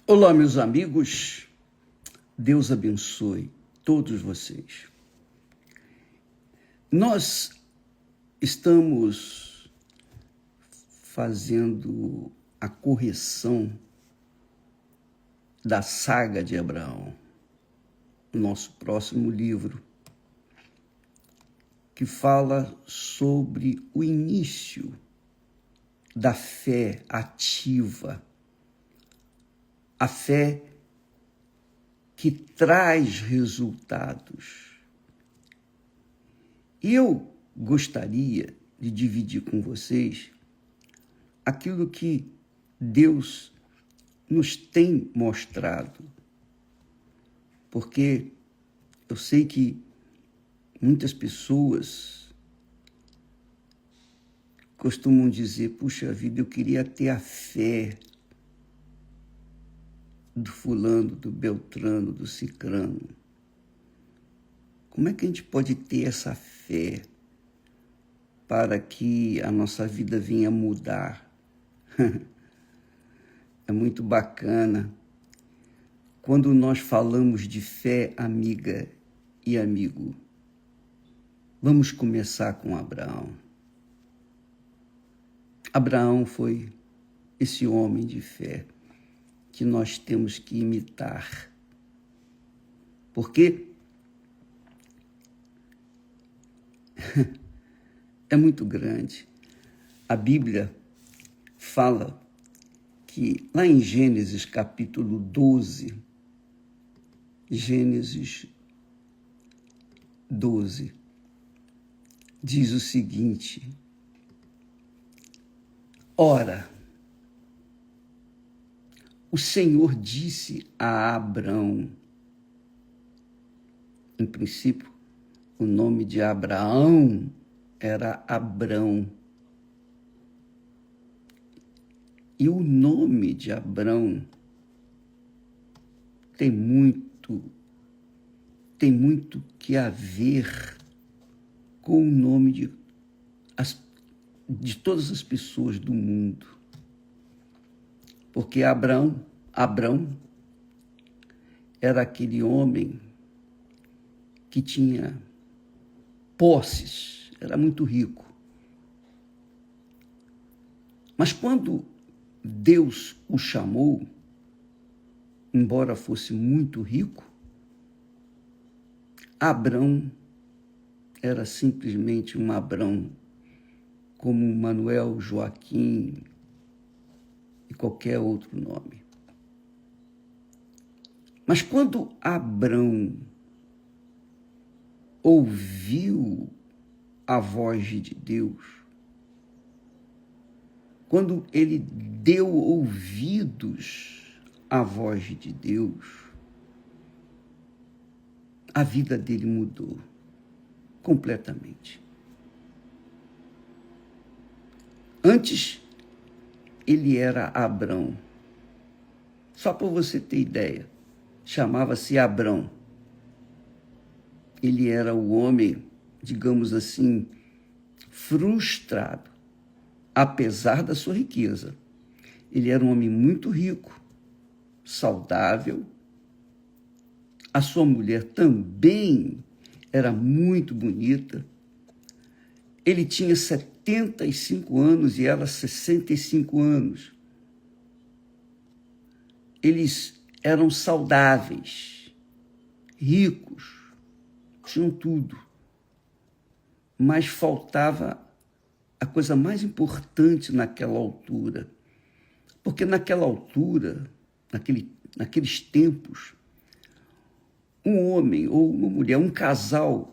Olá, meus amigos, Deus abençoe todos vocês. Nós estamos fazendo a correção da saga de Abraão, o nosso próximo livro, que fala sobre o início da fé ativa, a fé que traz resultados. E eu gostaria de dividir com vocês aquilo que Deus nos tem mostrado, porque eu sei que muitas pessoas costumam dizer: puxa vida, eu queria ter a fé do fulano, do beltrano, do cicrano. Como é que a gente pode ter essa fé para que a nossa vida venha mudar? É muito bacana quando nós falamos de fé, amiga e amigo. Vamos começar com Abraão. Abraão foi esse homem de fé que nós temos que imitar. Porque é muito grande. A Bíblia fala que lá em Gênesis capítulo 12, Gênesis 12, diz o seguinte: ora, o Senhor disse a Abrão, em princípio, o nome de Abraão era Abrão. E o nome de Abrão tem muito que a ver com o nome de todas as pessoas do mundo. Porque Abrão era aquele homem que tinha posses, era muito rico. Mas quando Deus o chamou, embora fosse muito rico, Abrão era simplesmente um Abrão, como Manuel, Joaquim e qualquer outro nome. Mas quando Abrão ouviu a voz de Deus, quando ele deu ouvidos à voz de Deus, a vida dele mudou completamente. Antes, ele era Abrão. Só para você ter ideia, chamava-se Abrão. Ele era o homem, digamos assim, frustrado, apesar da sua riqueza. Ele era um homem muito rico, saudável. A sua mulher também era muito bonita. Ele tinha 75 anos e ela 65 anos. Eles eram saudáveis, ricos, tinham tudo. Mas faltava a coisa mais importante naquela altura. Porque naquela altura, naqueles tempos, um homem ou uma mulher, um casal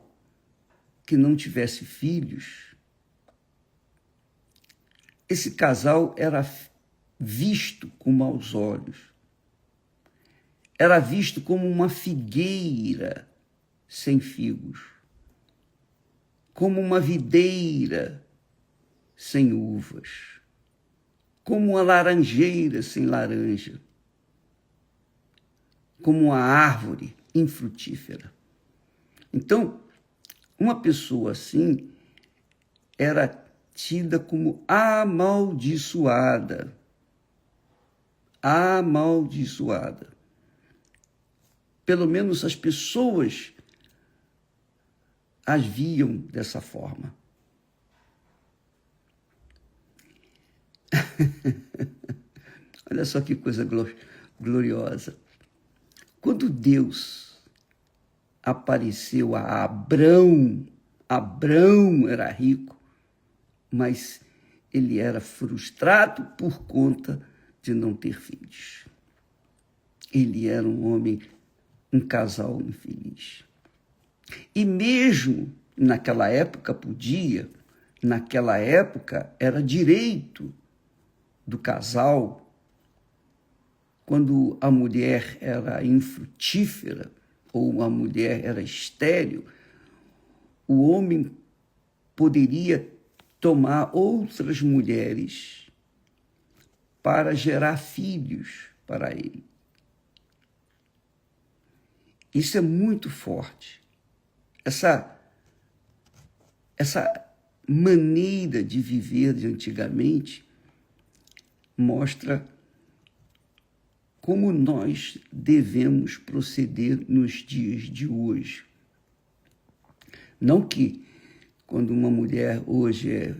que não tivesse filhos, esse casal era visto com maus olhos. Era visto como uma figueira sem figos, como uma videira sem uvas, como uma laranjeira sem laranja, como uma árvore infrutífera. Então, uma pessoa assim era tida como amaldiçoada. amaldiçoada. Pelo menos as pessoas as viam dessa forma. Olha só que coisa gloriosa. Quando Deus apareceu a Abrão, Abrão era rico, mas ele era frustrado por conta de não ter filhos. Ele era um homem, um casal infeliz. E mesmo naquela época podia, naquela época era direito do casal, quando a mulher era infrutífera ou a mulher era estéril, o homem poderia tomar outras mulheres para gerar filhos para ele. Isso é muito forte. Essa maneira de viver de antigamente mostra como nós devemos proceder nos dias de hoje. Não que quando uma mulher hoje é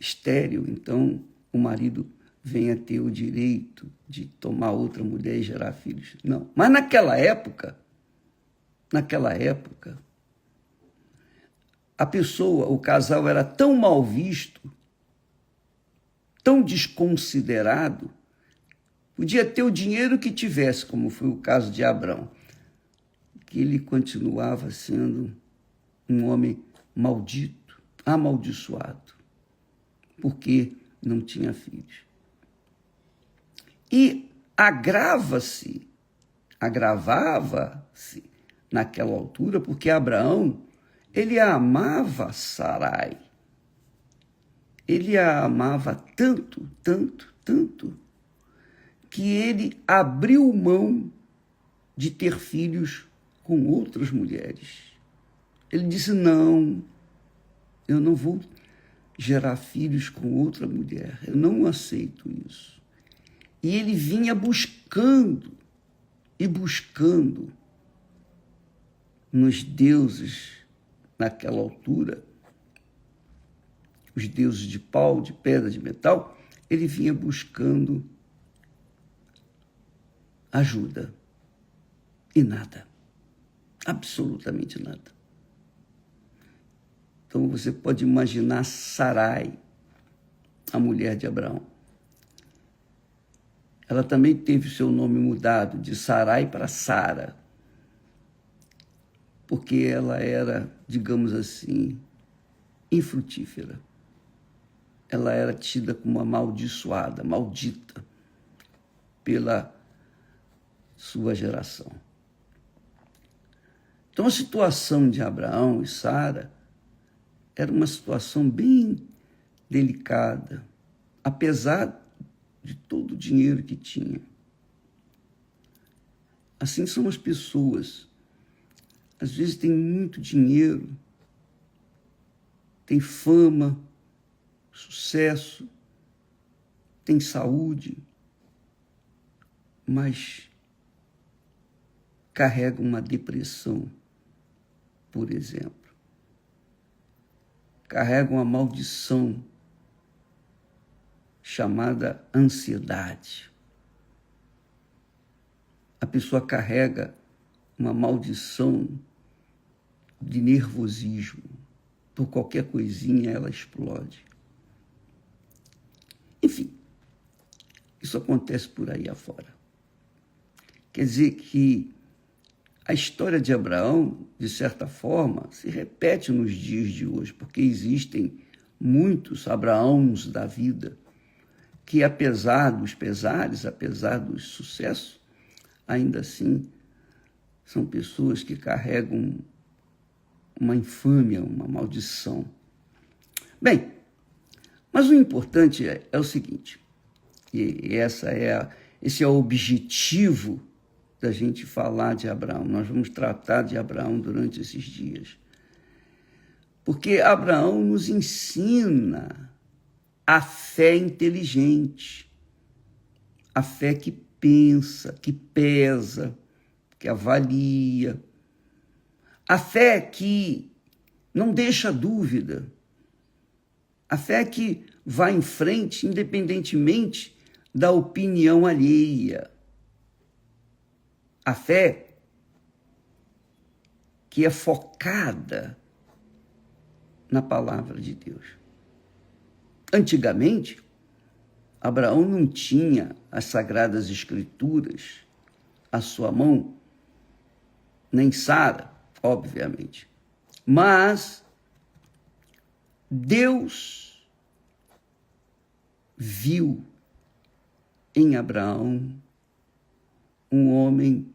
estéril, então o marido venha ter o direito de tomar outra mulher e gerar filhos. Não. Mas naquela época, a pessoa, o casal era tão mal visto, tão desconsiderado, podia ter o dinheiro que tivesse, como foi o caso de Abrão, que ele continuava sendo um homem maldito, amaldiçoado, porque não tinha filhos. E agravava-se naquela altura, porque Abraão, ele amava Sarai. Ele a amava tanto, tanto, tanto, que ele abriu mão de ter filhos com outras mulheres. Ele disse, não, eu não vou gerar filhos com outra mulher, eu não aceito isso. E ele vinha buscando nos deuses naquela altura, os deuses de pau, de pedra, de metal, ele vinha buscando ajuda. E nada. Absolutamente nada. Então você pode imaginar Sarai, a mulher de Abraão. Ela também teve seu nome mudado de Sarai para Sara, porque ela era, digamos assim, infrutífera. Ela era tida como amaldiçoada, maldita, pela sua geração. Então a situação de Abraão e Sara era uma situação bem delicada, apesar de todo o dinheiro que tinha. Assim são as pessoas. Às vezes tem muito dinheiro, tem fama, sucesso, tem saúde, mas carrega uma depressão, por exemplo. Carrega uma maldição chamada ansiedade. A pessoa carrega uma maldição de nervosismo. Por qualquer coisinha ela explode. Enfim, isso acontece por aí afora. Quer dizer que a história de Abraão, de certa forma, se repete nos dias de hoje, porque existem muitos Abraãos da vida que, apesar dos pesares, apesar do sucesso, ainda assim são pessoas que carregam uma infâmia, uma maldição. Bem, mas o importante é o seguinte, e esse é o objetivo da gente falar de Abraão. Nós vamos tratar de Abraão durante esses dias. Porque Abraão nos ensina a fé inteligente. a fé que pensa, que pesa, que avalia, a fé que não deixa dúvida, a fé que vai em frente independentemente da opinião alheia, a fé que é focada na palavra de Deus. Antigamente, Abraão não tinha as Sagradas Escrituras à sua mão, nem Sara, obviamente. Mas Deus viu em Abraão um homem,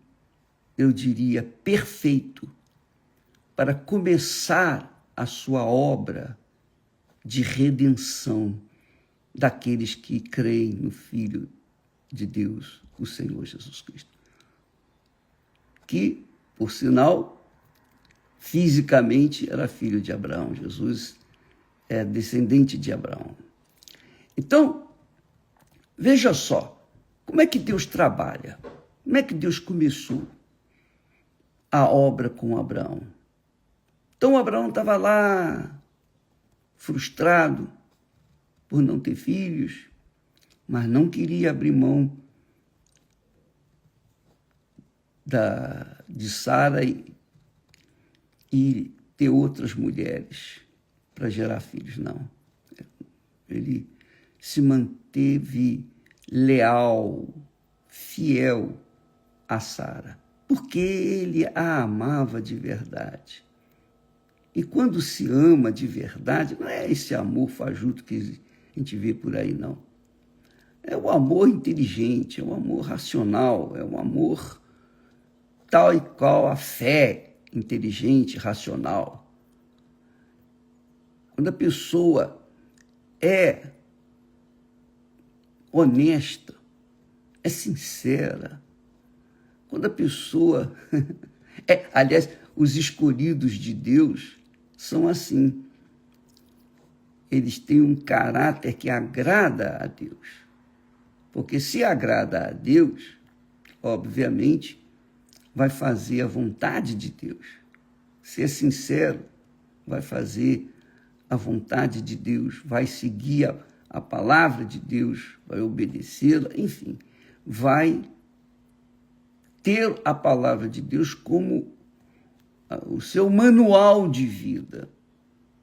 eu diria, perfeito para começar a sua obra de redenção daqueles que creem no Filho de Deus, o Senhor Jesus Cristo. Que, por sinal, fisicamente era filho de Abraão. Jesus é descendente de Abraão. Então, veja só, como é que Deus trabalha? Como é que Deus começou a obra com Abraão? Então, Abraão estava lá, frustrado por não ter filhos, mas não queria abrir mão de Sara e ter outras mulheres para gerar filhos, não. Ele se manteve leal, fiel a Sara, porque ele a amava de verdade. E quando se ama de verdade, não é esse amor fajuto que a gente vê por aí, não. É o amor inteligente, é o amor racional, é o amor tal e qual a fé inteligente, racional. Quando a pessoa é honesta, é sincera, quando a pessoa aliás, os escolhidos de Deus são assim. Eles têm um caráter que agrada a Deus. Porque se agrada a Deus, obviamente, vai fazer a vontade de Deus. Se é sincero, vai fazer a vontade de Deus, vai seguir a palavra de Deus, vai obedecê-la, enfim, vai ter a palavra de Deus como o seu manual de vida.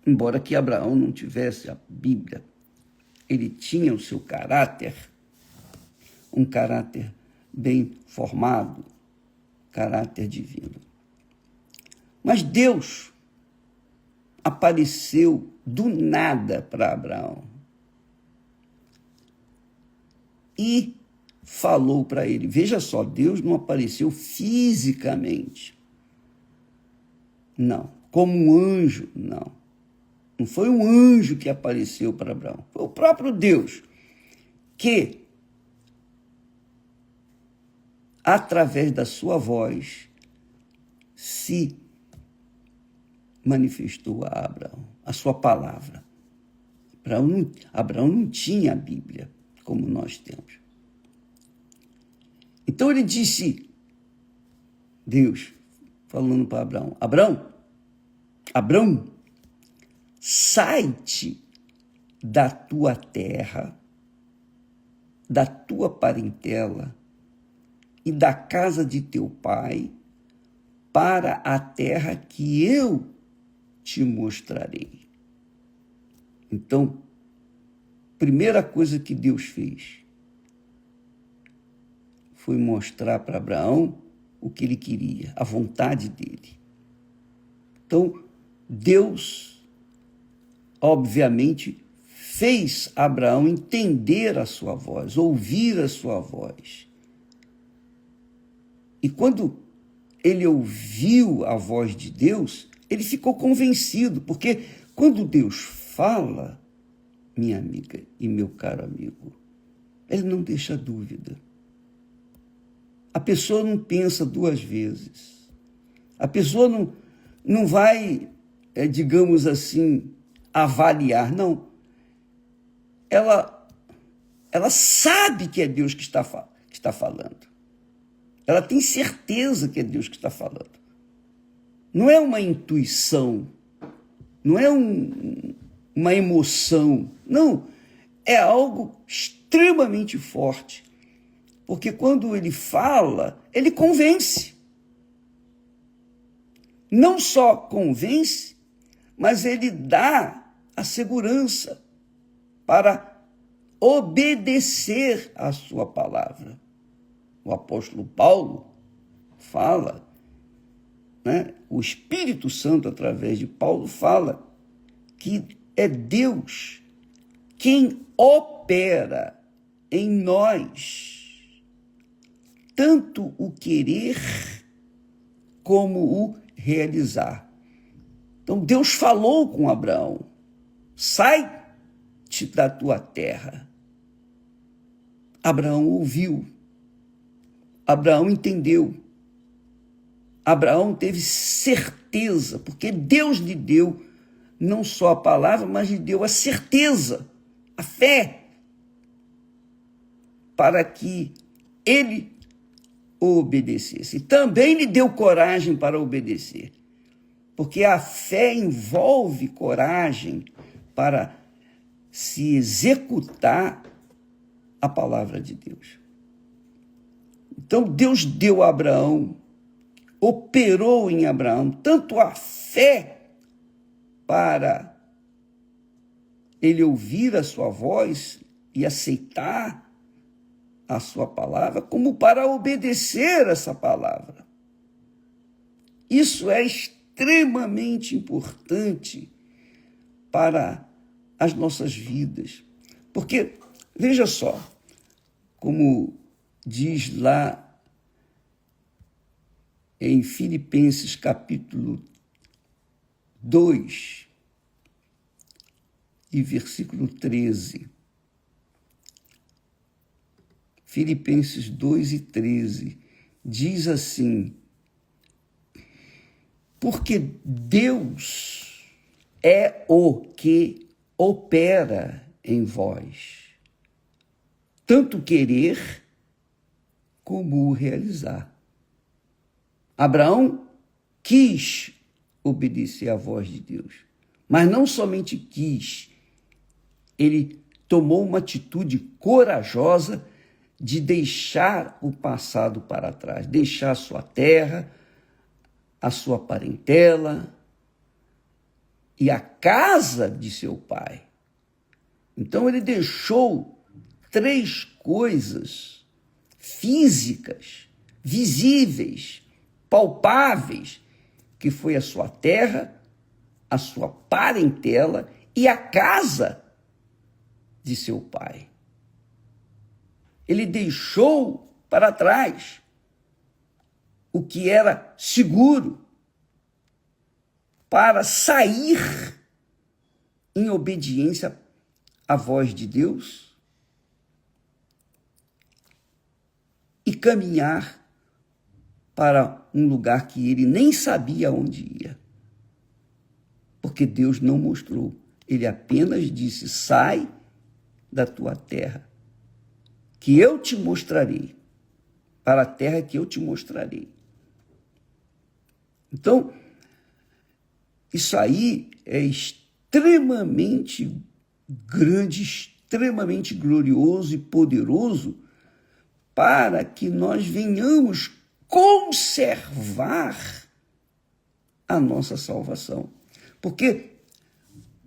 Embora que Abraão não tivesse a Bíblia, ele tinha o seu caráter, um caráter bem formado, caráter divino. Mas Deus apareceu do nada para Abraão e falou para ele. Veja só, Deus não apareceu fisicamente. Não. Como um anjo, não. Não foi um anjo que apareceu para Abraão. Foi o próprio Deus que, através da sua voz, se manifestou a Abraão, a sua palavra. Abraão não tinha a Bíblia como nós temos. Então ele disse, Deus falando para Abraão, Abraão, sai-te da tua terra, da tua parentela e da casa de teu pai para a terra que eu te mostrarei. Então, primeira coisa que Deus fez foi mostrar para Abraão o que ele queria, a vontade dele. Então, Deus, obviamente, fez Abraão entender a sua voz, ouvir a sua voz. E quando ele ouviu a voz de Deus, ele ficou convencido, porque quando Deus fala, minha amiga e meu caro amigo, ele não deixa dúvida. A pessoa não pensa duas vezes. A pessoa não vai, digamos assim, avaliar. Não. Ela ela sabe que é Deus que está falando. Ela tem certeza que é Deus que está falando. Não é uma intuição, não é uma emoção, não. É algo extremamente forte. Porque quando ele fala, ele convence. Não só convence, mas ele dá a segurança para obedecer à sua palavra. O apóstolo Paulo fala, né? O Espírito Santo, através de Paulo, fala que é Deus quem opera em nós tanto o querer como o realizar. Então Deus falou com Abraão: sai-te da tua terra. Abraão ouviu. Abraão entendeu. Abraão teve certeza, porque Deus lhe deu não só a palavra, mas lhe deu a certeza, a fé, para que ele o obedecesse. Também lhe deu coragem para obedecer, porque a fé envolve coragem para se executar a palavra de Deus. Então Deus deu a Abraão, operou em Abraão tanto a fé para ele ouvir a sua voz e aceitar a sua palavra, como para obedecer essa palavra. Isso é extremamente importante para as nossas vidas. Porque, veja só, como diz lá em Filipenses capítulo 2 e versículo 13. Filipenses 2 e 13 diz assim: porque Deus é o que opera em vós, tanto querer como o realizar. Abraão quis obedecer à voz de Deus, mas não somente quis, ele tomou uma atitude corajosa de deixar o passado para trás, deixar a sua terra, a sua parentela e a casa de seu pai. Então ele deixou 3 coisas físicas, visíveis, palpáveis, que foi a sua terra, a sua parentela e a casa de seu pai. Ele deixou para trás o que era seguro para sair em obediência à voz de Deus e caminhar para um lugar que ele nem sabia onde ia. Porque Deus não mostrou. Ele apenas disse: sai da tua terra, que eu te mostrarei, para a terra que eu te mostrarei. Então, isso aí é extremamente grande, extremamente glorioso e poderoso para que nós venhamos conservar a nossa salvação. Porque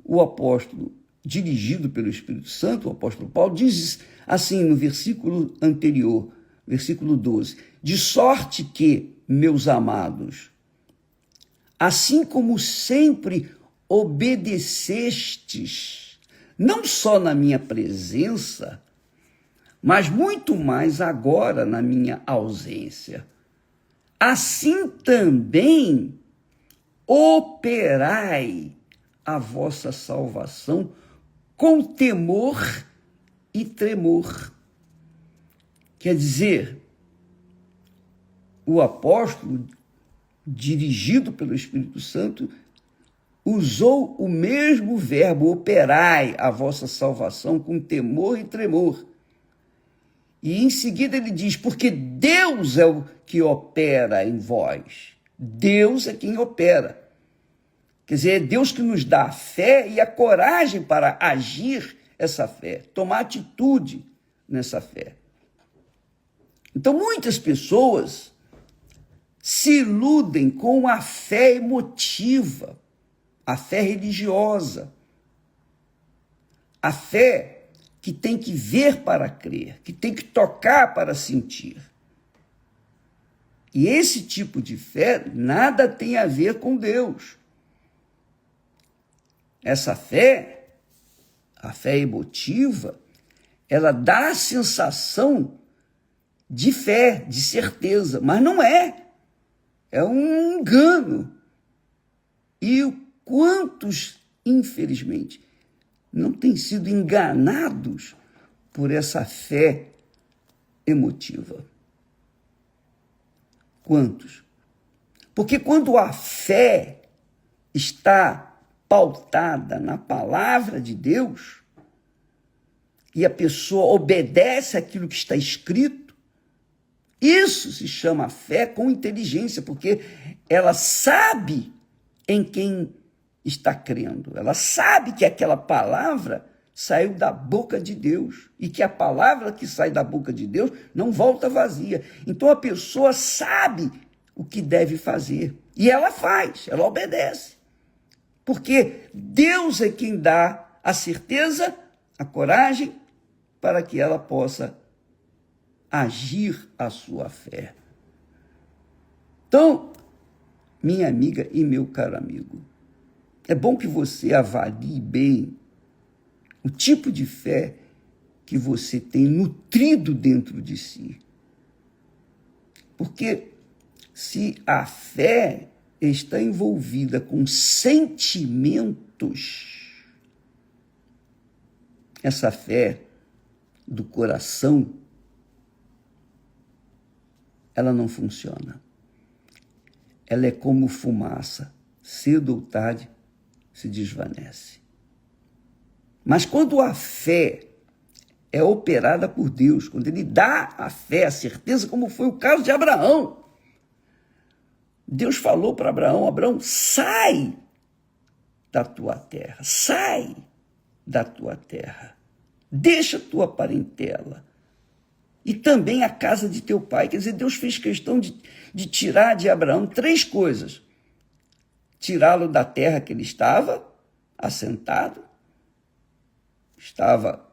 o apóstolo, dirigido pelo Espírito Santo, o apóstolo Paulo, diz assim no versículo anterior, versículo 12: de sorte que, meus amados, assim como sempre obedecestes, não só na minha presença, mas muito mais agora na minha ausência, assim também operai a vossa salvação com temor e tremor. Quer dizer, o apóstolo, dirigido pelo Espírito Santo, usou o mesmo verbo, operai a vossa salvação com temor e tremor. E em seguida ele diz, porque Deus é o que opera em vós. Deus é quem opera. Quer dizer, é Deus que nos dá a fé e a coragem para agir essa fé, tomar atitude nessa fé. Então, muitas pessoas se iludem com a fé emotiva, a fé religiosa, a fé que tem que ver para crer, que tem que tocar para sentir. E esse tipo de fé nada tem a ver com Deus. Essa fé, a fé emotiva, ela dá a sensação de fé, de certeza, mas não é. É um engano. E quantos, infelizmente, não têm sido enganados por essa fé emotiva? Quantos? Porque quando a fé está pautada na palavra de Deus e a pessoa obedece aquilo que está escrito, isso se chama fé com inteligência, porque ela sabe em quem está crendo. Ela sabe que aquela palavra saiu da boca de Deus e que a palavra que sai da boca de Deus não volta vazia. Então a pessoa sabe o que deve fazer e ela faz, ela obedece. Porque Deus é quem dá a certeza, a coragem para que ela possa agir a sua fé. Então, minha amiga e meu caro amigo, é bom que você avalie bem o tipo de fé que você tem nutrido dentro de si. Porque se a fé está envolvida com sentimentos, essa fé do coração, ela não funciona. Ela é como fumaça, cedo ou tarde se desvanece. Mas quando a fé é operada por Deus, quando ele dá a fé, a certeza, como foi o caso de Abraão, Deus falou para Abraão, Abraão, sai da tua terra, sai da tua terra, deixa a tua parentela e também a casa de teu pai. Quer dizer, Deus fez questão de tirar de Abraão 3 coisas. Tirá-lo da terra que ele estava assentado, estava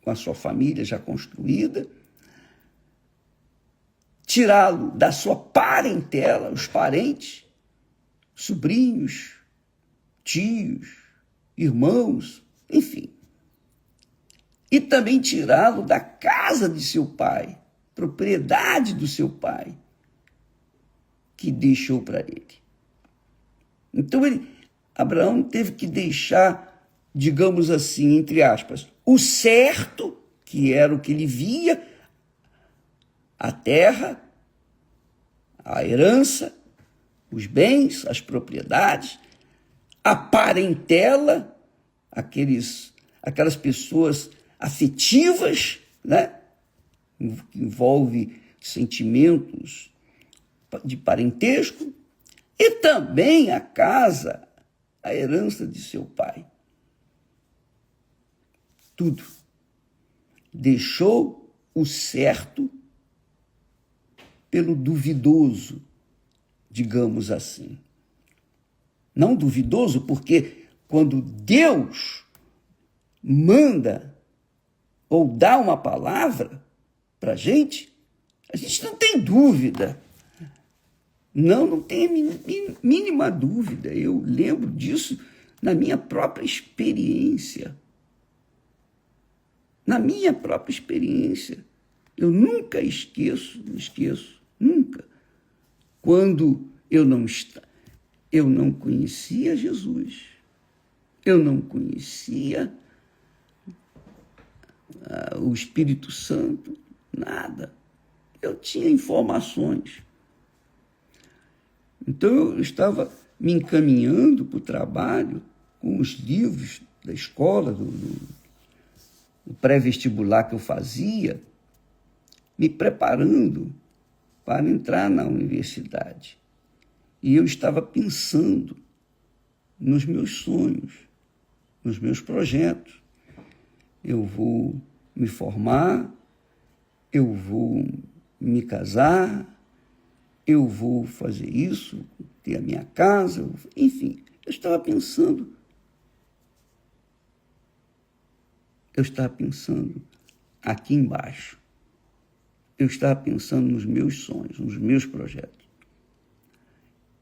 com a sua família já construída, tirá-lo da sua parentela, os parentes, sobrinhos, tios, irmãos, enfim. E também tirá-lo da casa de seu pai, propriedade do seu pai, que deixou para ele. Então, Abraão teve que deixar, digamos assim, entre aspas, o certo, que era o que ele via, a terra, a herança, os bens, as propriedades, a parentela, aquelas pessoas afetivas, né? Que envolve sentimentos de parentesco, e também a casa, a herança de seu pai. Tudo. Deixou o certo pelo duvidoso, digamos assim. Não duvidoso, porque quando Deus manda ou dá uma palavra para a gente não tem dúvida. Não tem a mínima dúvida. Eu lembro disso na minha própria experiência. Na minha própria experiência. Eu nunca esqueço, nunca. Quando eu não conhecia Jesus. Eu não conhecia o Espírito Santo, nada. Eu tinha informações. Então, eu estava me encaminhando para o trabalho com os livros da escola, do pré-vestibular que eu fazia, me preparando para entrar na universidade. E eu estava pensando nos meus sonhos, nos meus projetos. Eu vou me formar, eu vou me casar, eu vou fazer isso, ter a minha casa, enfim. Eu estava pensando aqui embaixo. Eu estava pensando nos meus sonhos, nos meus projetos.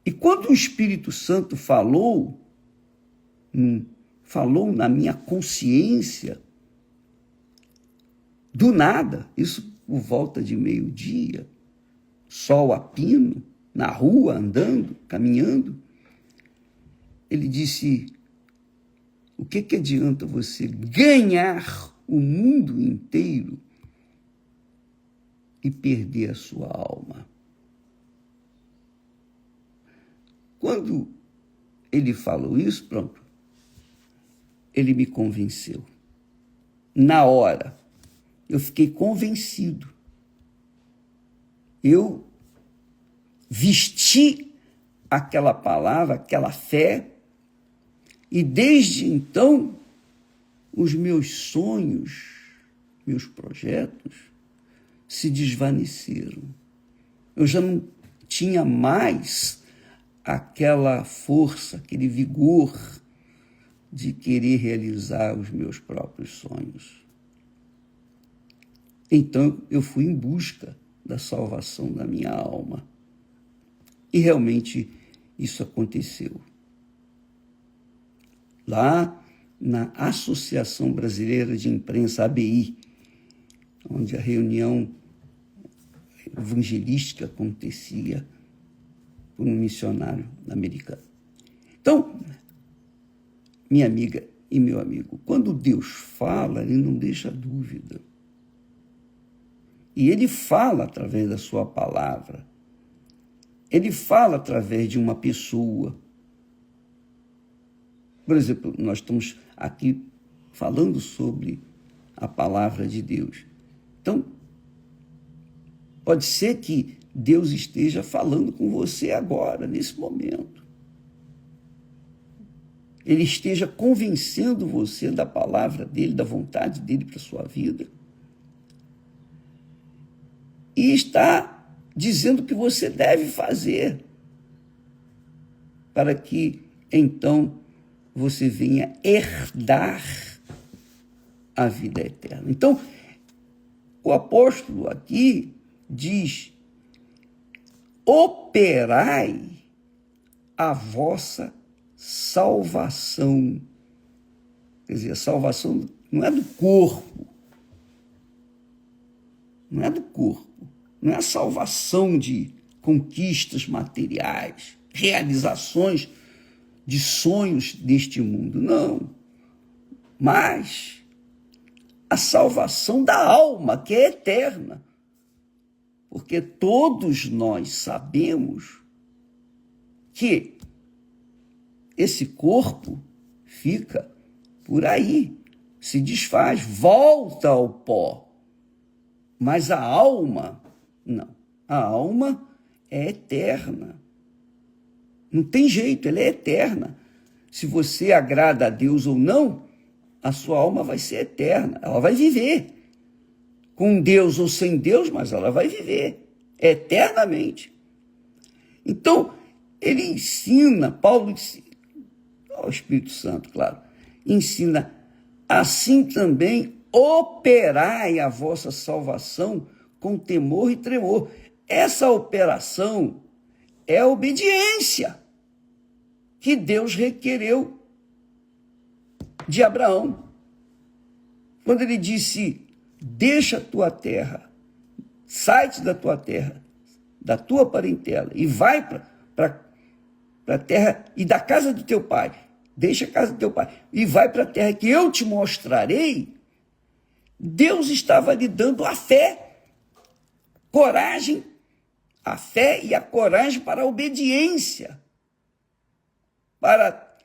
E quando o Espírito Santo falou na minha consciência, do nada, isso por volta de meio-dia, sol a pino, na rua, andando, caminhando, ele disse: o que adianta você ganhar o mundo inteiro e perder a sua alma? Quando ele falou isso, pronto, ele me convenceu. Na hora, eu fiquei convencido. Eu vesti aquela palavra, aquela fé, e desde então, os meus sonhos, meus projetos, se desvaneceram. Eu já não tinha mais aquela força, aquele vigor de querer realizar os meus próprios sonhos. Então, eu fui em busca da salvação da minha alma. E realmente isso aconteceu. Lá na Associação Brasileira de Imprensa, ABI, onde a reunião evangelística acontecia por um missionário americano. Então, minha amiga e meu amigo, quando Deus fala, ele não deixa dúvida. E ele fala através da sua palavra. Ele fala através de uma pessoa. Por exemplo, nós estamos aqui falando sobre a palavra de Deus. Então, pode ser que Deus esteja falando com você agora, nesse momento. Ele esteja convencendo você da palavra dele, da vontade dele para a sua vida. E está dizendo o que você deve fazer para que, então, você venha herdar a vida eterna. Então, o apóstolo aqui diz: operai a vossa salvação. Quer dizer, a salvação não é do corpo, não é do corpo, não é a salvação de conquistas materiais, realizações de sonhos deste mundo, não. Mas a salvação da alma, que é eterna. Porque todos nós sabemos que esse corpo fica por aí, se desfaz, volta ao pó. Mas a alma, não. A alma é eterna. Não tem jeito, ela é eterna. Se você agrada a Deus ou não, a sua alma vai ser eterna. Ela vai viver. Com Deus ou sem Deus, mas ela vai viver eternamente. Então, ele ensina, Paulo ensina, o Espírito Santo, claro, ensina, assim também operai a vossa salvação com temor e tremor. Essa operação é a obediência que Deus requereu de Abraão. Quando ele disse: deixa a tua terra, sai-te da tua terra, da tua parentela, e vai para a terra e da casa do teu pai. Deixa a casa do teu pai e vai para a terra que eu te mostrarei. Deus estava lhe dando a fé, coragem, a fé e a coragem para a obediência, para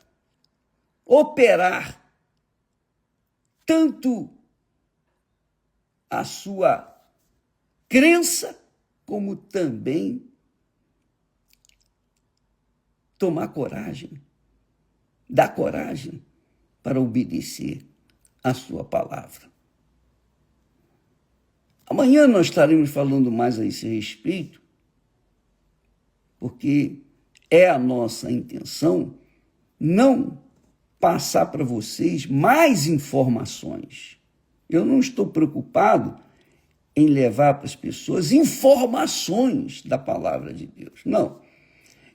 operar tanto a sua crença, como também tomar coragem, dar coragem para obedecer a sua palavra. Amanhã nós estaremos falando mais a esse respeito, porque é a nossa intenção não passar para vocês mais informações. Eu não estou preocupado em levar para as pessoas informações da palavra de Deus. Não.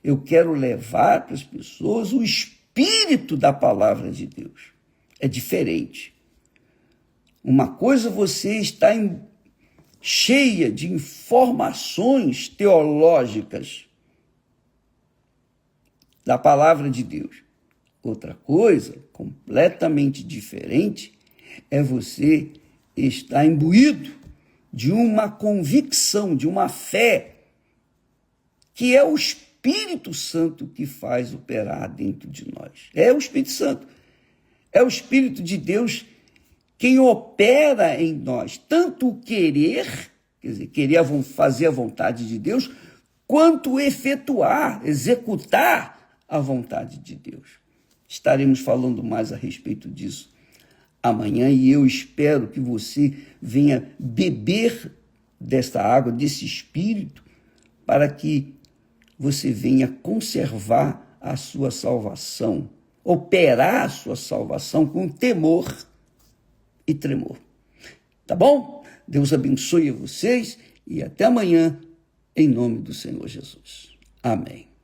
Eu quero levar para as pessoas o espírito da palavra de Deus. É diferente. Uma coisa você está cheia de informações teológicas da palavra de Deus. Outra coisa, completamente diferente, é você estar imbuído de uma convicção, de uma fé, que é o Espírito Santo que faz operar dentro de nós. É o Espírito Santo. É o Espírito de Deus quem opera em nós, tanto o querer, quer dizer, querer fazer a vontade de Deus, quanto efetuar, executar a vontade de Deus. Estaremos falando mais a respeito disso amanhã e eu espero que você venha beber desta água, desse Espírito, para que você venha conservar a sua salvação, operar a sua salvação com temor e tremor. Tá bom? Deus abençoe a vocês e até amanhã, em nome do Senhor Jesus. Amém.